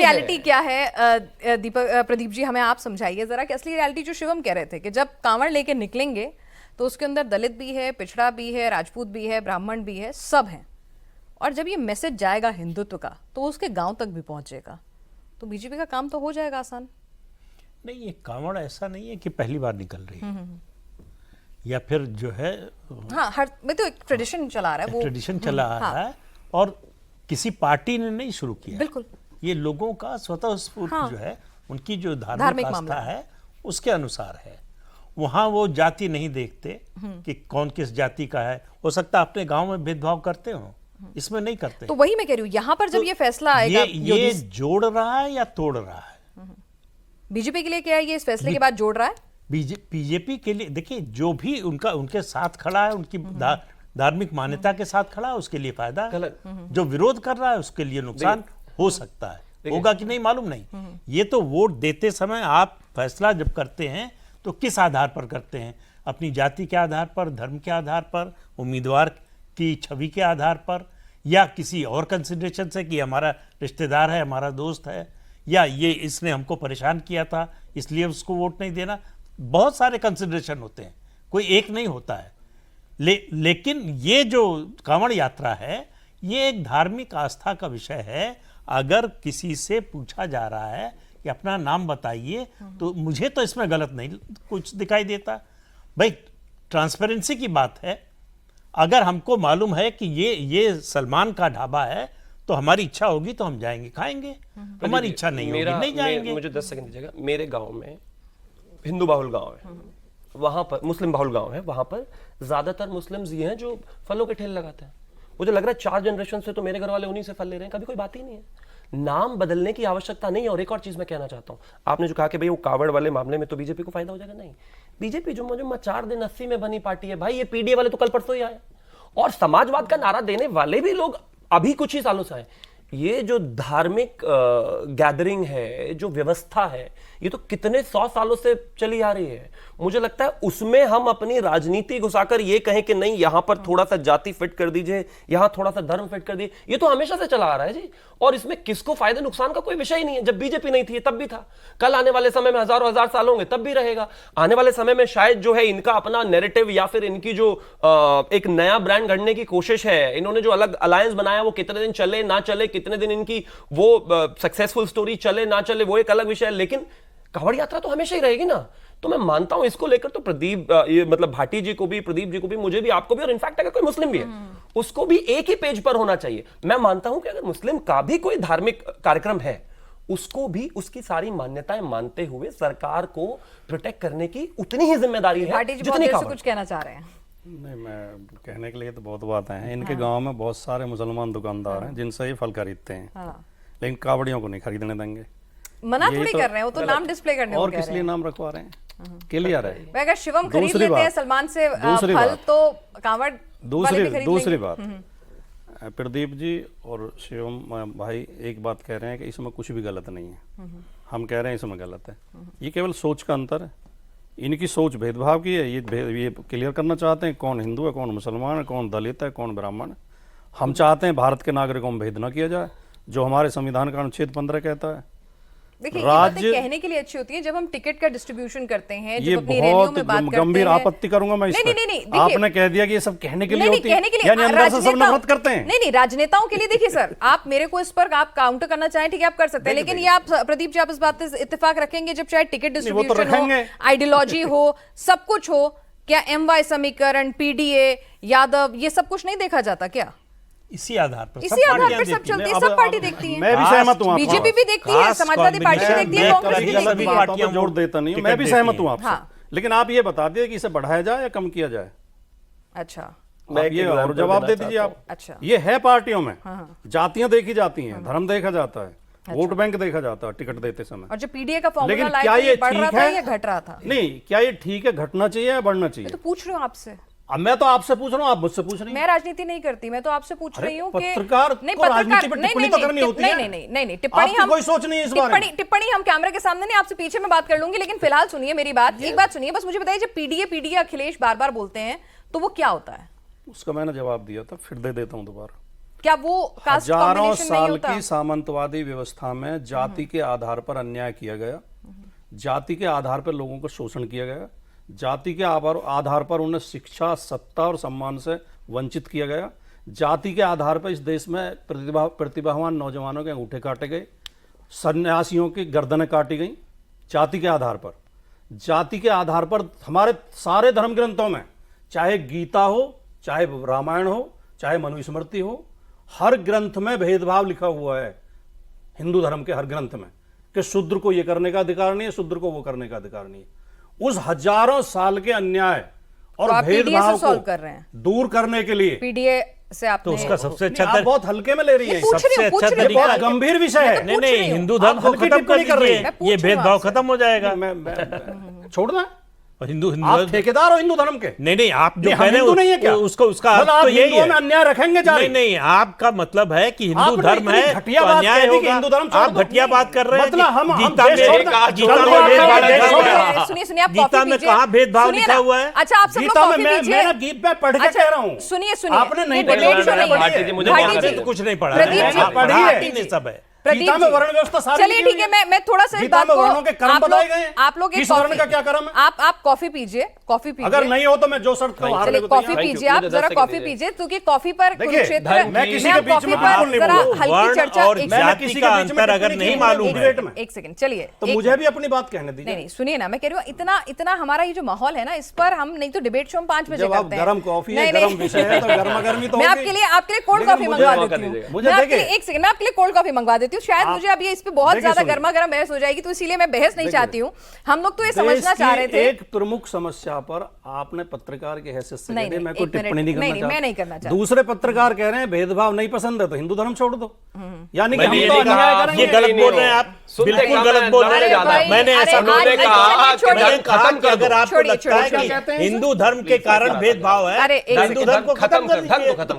Reality क्या है दीपक प्रदीप जी, हमें आप समझाइए जरा कि असली रियलिटी जो शिवम कह रहे थे कि जब कांवड़ लेके निकलेंगे तो उसके अंदर दलित भी है, पिछड़ा भी है, राजपूत भी है, ब्राह्मण भी है, सब हैं। और जब ये मैसेज जाएगा हिंदुत्व का तो उसके गांव तक भी पहुंचेगा, तो बीजेपी का काम तो हो जाएगा आसान। नहीं, ये कांवड़ ऐसा नहीं है कि पहली बार निकल रही है या फिर जो है, हाँ, हर में तो एक ट्रेडिशन चला रहा है, वो ट्रेडिशन चला रहा है और किसी पार्टी ने नहीं शुरू किया। बिल्कुल, ये लोगों का स्वतः स्फूर्त जो है, उनकी जो धार्मिक आस्था है उसके अनुसार है। वहाँ वो जाति नहीं देखते कि कौन किस जाति का है। हो सकता है अपने गांव में भेदभाव करते हो, इसमें नहीं करते। तो वही मैं कह रही हूँ, यहाँ पर जब ये फैसला आएगा, ये जोड़ रहा है या तोड़ रहा है? बीजेपी के लिए क्या है ये इस फैसले के बाद जोड़ रहा है? बीजेपी के लिए देखिए, जो भी उनके साथ खड़ा है, उनकी धार्मिक मान्यता के साथ खड़ा है, उसके लिए फायदा है। जो विरोध कर रहा है उसके लिए नुकसान हो सकता है, होगा कि नहीं मालूम नहीं। ये तो वोट देते समय आप फैसला जब करते हैं तो किस आधार पर करते हैं? अपनी जाति के आधार पर, धर्म के आधार पर, उम्मीदवार की छवि के आधार पर, या किसी और कंसिडरेशन से कि हमारा रिश्तेदार है, हमारा दोस्त है, या ये इसने हमको परेशान किया था इसलिए उसको वोट नहीं देना। बहुत सारे कंसिडरेशन होते हैं, कोई एक नहीं होता है। लेकिन ये जो कांवड़ यात्रा है ये एक धार्मिक आस्था का विषय है। अगर किसी से पूछा जा रहा है कि अपना नाम बताइए, तो मुझे तो इसमें गलत नहीं कुछ दिखाई देता। भाई, ट्रांसपेरेंसी की बात है। अगर हमको मालूम है कि ये सलमान का ढाबा है तो हमारी इच्छा होगी तो हम जाएंगे, खाएंगे। हमारी इच्छा नहीं होगी, नहीं जाएंगे। मुझे 10 सेकंड दीजिएगा। मेरे गांव में हिंदू बाहुल गांव है, वहां पर मुस्लिम बाहुल गांव है, वहां पर ज्यादातर मुस्लिम्स ये हैं जो फलों के ठेले लगाते हैं। मुझे लग रहा है 4 जनरेशन से तो मेरे घर वाले उन्हीं से फल ले रहे हैं, कभी कोई बात ही नहीं है। नाम बदलने की आवश्यकता नहीं है। और एक और चीज मैं कहना चाहता हूं, आपने जो कहा कि भाई वो कावड़ वाले मामले में तो बीजेपी को फायदा हो जाएगा, नहीं। बीजेपी जो मुझे 4 दिन 80 में बनी पार्टी है भाई, ये पीडीए वाले तो कल परसों ही आए, और समाजवाद का नारा देने वाले भी लोग अभी कुछ ही सालों से आए। ये जो धार्मिक गैदरिंग है, जो व्यवस्था है, ये तो कितने 100 सालों से चली आ रही है। मुझे लगता है उसमें हम अपनी राजनीति घुसाकर ये कहें कि नहीं यहां पर थोड़ा सा जाति फिट कर दीजिए, यहां थोड़ा सा धर्म फिट कर दीजिए, ये तो हमेशा से चला आ रहा है जी। और इसमें किसको फायदे नुकसान का कोई विषय ही नहीं है। जब बीजेपी नहीं थी तब भी था, कल आने वाले समय में हजारों हजार साल होंगे तब भी रहेगा। आने वाले समय में शायद जो है इनका अपना नैरेटिव या फिर इनकी जो एक नया ब्रांड गढ़ने की कोशिश है, इन्होंने जो अलग अलायंस बनाया वो कितने दिन चले ना चले, कितने दिन इनकी वो सक्सेसफुल स्टोरी चले ना चले, वो एक अलग विषय है। लेकिन कांवड़ यात्रा तो हमेशा ही रहेगी ना। तो मैं मानता हूं इसको लेकर तो प्रदीप ये मतलब भाटी जी को भी, प्रदीप जी को भी, मुझे भी, आपको भी, और इनफैक्ट अगर कोई मुस्लिम भी है उसको भी एक ही पेज पर होना चाहिए। मैं मानता हूं कि अगर मुस्लिम का भी कोई धार्मिक कार्यक्रम है उसको भी उसकी सारी मान्यताएं मानते हुए सरकार को प्रोटेक्ट करने की उतनी ही जिम्मेदारी है जितनी कांवड़। कुछ कहना चाह रहे हैं? नहीं, मैं कहने के लिए तो बहुत बातें हैं। इनके गांव में बहुत सारे मुसलमान दुकानदार हैं जिनसे ये फल खरीदते हैं, लेकिन कावड़ियों को नहीं खरीदने देंगे। मना थोड़ी कर रहे हैं, वो तो नाम डिस्प्ले करने को और कह रहे किस लिए नाम रखवा रहे हैं? क्लियर है। अगर शिवम खरीद लेते हैं सलमान से फल तो कांवड़ वाले भी खरीद दूसरी लेंगे। बात, प्रदीप जी और शिवम भाई एक बात कह रहे हैं कि इसमें कुछ भी गलत नहीं है, हम कह रहे हैं इसमें गलत है। ये केवल सोच का अंतर है। इनकी सोच भेदभाव की है, ये क्लियर करना चाहते हैं कौन हिंदू है, कौन मुसलमान है, कौन दलित है, कौन ब्राह्मण है। हम चाहते हैं भारत के नागरिकों में भेद न किया जाए, जो हमारे संविधान का अनुच्छेद 15 कहता है। देखिए, ये बातें कहने के लिए अच्छी होती है जब हम टिकट का डिस्ट्रीब्यूशन करते हैं, ये बहुत गंभीर आपत्ति करूंगा मैं इस पर। आपने कह दिया कि ये सब कहने के लिए होती है, यानी अंदर से सब नफरत करते हैं। नहीं, राजनेताओं के लिए देखिए सर, आप मेरे को इस पर आप काउंटर करना चाहें, ठीक है, आप कर सकते हैं, लेकिन ये आप प्रदीप जी आप इस बात से इत्तेफाक रखेंगे जब चाहे टिकट डिस्ट्रीब्यूशन हो, आइडियोलॉजी हो, सब कुछ हो, क्या MY समीकरण, PDA, यादव, ये सब कुछ नहीं देखा जाता क्या? इसी आधार पर सब चलती है, सब पार्टी देखती है। मैं भी सहमत हूं, बीजेपी भी देखती है, समाजवादी पार्टी भी देखती है, कांग्रेस भी देखती है। पार्टियां जोड़ देता नहीं, मैं भी सहमत हूं आपसे। लेकिन आप ये बता दिए कि इसे बढ़ाया जाए या कम किया जाए। अच्छा, ये और जवाब दे दीजिए आप। अच्छा, ये है पार्टियों में जातियां देखी जाती हैं, धर्म देखा जाता है, वोट बैंक देखा जाता है टिकट देते समय। और जो PDA का फॉर्मूला लेकिन लाया क्या ये बढ़ रहा ठीक था है या घट रहा था? नहीं, क्या ये ठीक है, घटना चाहिए या बढ़ना चाहिए? तो पूछ रही हूँ आपसे। अब मैं तो आपसे पूछ रहा हूँ, आप मुझसे पूछ रही हैं। मैं राजनीति नहीं करती, मैं तो आपसे पूछ रही हूँ कि पत्रकार को राजनीति पर टिप्पणी तो करनी होती है। नहीं, टिप्पणी हम कोई सोच नहीं है इस बारे में। टिप्पणी हम कैमरे के सामने नहीं, आपसे पीछे में बात कर लूंगी, लेकिन फिलहाल सुनिए मेरी बात, एक बात सुनिए बस। मुझे बताइए, जब PDA अखिलेश बार बार बोलते हैं तो वो क्या होता है? उसका मैंने जवाब दिया था, फिर दे देता हूँ दोबारा। क्या वो कास्ट हजारों कॉम्बिनेशन नहीं साल होता? की सामंतवादी व्यवस्था में जाति के आधार पर अन्याय किया गया, जाति के आधार पर लोगों को शोषण किया गया, जाति के आधार पर उन्हें शिक्षा, सत्ता और सम्मान से वंचित किया गया, जाति के आधार पर इस देश में प्रतिभावान नौजवानों के अंगूठे काटे गए, सन्यासियों की गर्दनें काटी गई। जाति के आधार पर, जाति के आधार पर हमारे सारे धर्म ग्रंथों में, चाहे गीता हो, चाहे रामायण हो, चाहे मनुस्मृति हो, हर ग्रंथ में भेदभाव लिखा हुआ है। हिंदू धर्म के हर ग्रंथ में कि शूद्र को ये करने का अधिकार नहीं है, शूद्र को वो करने का अधिकार नहीं है। उस हजारों साल के अन्याय और तो आप PDA भेदभाव से सॉल्व को कर रहे हैं? दूर करने के लिए पीडीए से तो आपने उसका सबसे अच्छा आप बहुत हल्के में ले रही हैं। पूछ रही सबसे हूँ, पूछ अच्छा रही हूँ। तरीका बहुत गंभीर विषय है। नहीं पूछ रही नहीं, हूँ। हिंदू धर्म आप को हल्की खत्म कर टिप्पणी कर रही दीजिए, हैं। मैं पूछ ये रही हूँ भेदभाव आपसे। खत्म हो जाएगा। छोड़ दें। और हिंदू आप ठेकेदार हो हिंदू धर्म के? नहीं आप जो नहीं, कह हम रहे हिंदू नहीं है क्या? हैं उसका मतलब अर्थ आप तो यही हिंदुओं है। में अन्याय रखेंगे जारी? नहीं आपका मतलब है कि हिंदू आपने धर्म है इतनी घटिया तो बात अन्याय कह दी कि होगा। हिंदू धर्म छोड़ आप दो। घटिया बात कर रहे हैं मतलब हम गीता देश छोड़ में दें। गीता चलो, में आप भेदभाव देश लिखा छोड़ हुआ दें। है। सुनिए आप गीता कॉफी में पीजिए। कहाँ भेदभाव सुनिए लिखा ना। हुआ है? अच्छा आप सब लोग गीता में कॉफी पीजिए। मैं ना गीत पे पढ़ के कह रहा हूँ। सुनिए आपने नहीं ये पढ़ी debate है, show नहीं है। भारती जी, मुझे भारती माफ जी, कर दीजिए। कुछ नहीं पढ़ा प्रदीप है। जी, आप पढ़ी है। भारती ने सब है। प्रदीप गीता में जी। वर्ण व्यवस्था सारी चलिए लिखी ठीक है, हुई है। मैं थोड़ा सा इस गीता बात में को वर्णों के क्रम आप बताए लोग गए हैं। आप लोग एक किस वर्ण कॉफी का क्या क्रम है? आप कॉफी पीजिए, कॉफी पीजिए। अगर नहीं हो तो मैं जो शर्त कहूँ हार चलिए ले कॉफी बताइए। पीजिए, आप मुझे जरा 10 कॉफी सेकंड पीजिए क्योंकि कॉफी पर देखिए, कुरुक्षेत्र मैं किसी मैं के बीच कॉफी में पर बिल्कुल नहीं जरा बोलूंगा। हल्की वर्ण चर्चा और एक मैं जाति किसी का के बीच में अंतर अगर टिप्पणी नहीं की मालूम नहीं, है डिबेट में। एक सेकंड चलिए तो एक मुझे भी अपनी बात कहने नहीं दीजिए। सुनिए ना, मैं कह रही हूँ इतना हमारा ये जो माहौल है ना, इस पर हम नहीं तो डिबेट शो हम 5 बजे जब आप करते हैं। गरम कॉफी है, नहीं, गरम नहीं। विषय है तो गर्मा गर्मी तो मैं होगी। आपके लिए कोल्ड लेकिन कॉफी मुझे मंगवा मौका देती हूँ। दीजिएगा। मुझे मैं आपके देखिए। लिए एक सेकंड मैं आपके लिए कोल्ड कॉफी मंगवा देती हूँ। शायद मुझे अब ये इस पे बहुत देखिए, ज्यादा सुनिए। गर्मा गर्म बहस हो जाएगी, तो इसीलिए मैं बहस नहीं चाहती हूँ। हम लोग तो ये समझना देश चाह रहे की थे। एक प्रमुख समस्या पर आपने पत्रकार की हैसियत से नहीं, कह दी, नहीं, मैं कोई एक मिनट, टिप्पणी नहीं नहीं, करना मैं नहीं करना चाहता। दूसरे पत्रकार कह रहे हैं भेदभाव नहीं पसंद है तो हिंदू धर्म छोड़ दो। यानी कि मैंने हम ये तो नहीं कहा, अन्याय करेंगे। ये गलत बोल रहे हैं आप, सुनते बिल्कुल कम गलत है, बोल रहे लड़ाई हैं। ज्यादा है। मैंने अरे, ऐसा आज- उन्होंने आज- कहा चलिए, कि छोड़िए। मैंने कहा खत्म कि कर अगर दो। आपको छोड़िए, लगता है छोड़िए, कि कहते हैं हिंदू धर्म के कारण भेदभाव है, अरे, एक हिंदू धर्म को खत्म खत्म कर कर, धर्म को दीजिए। खत्म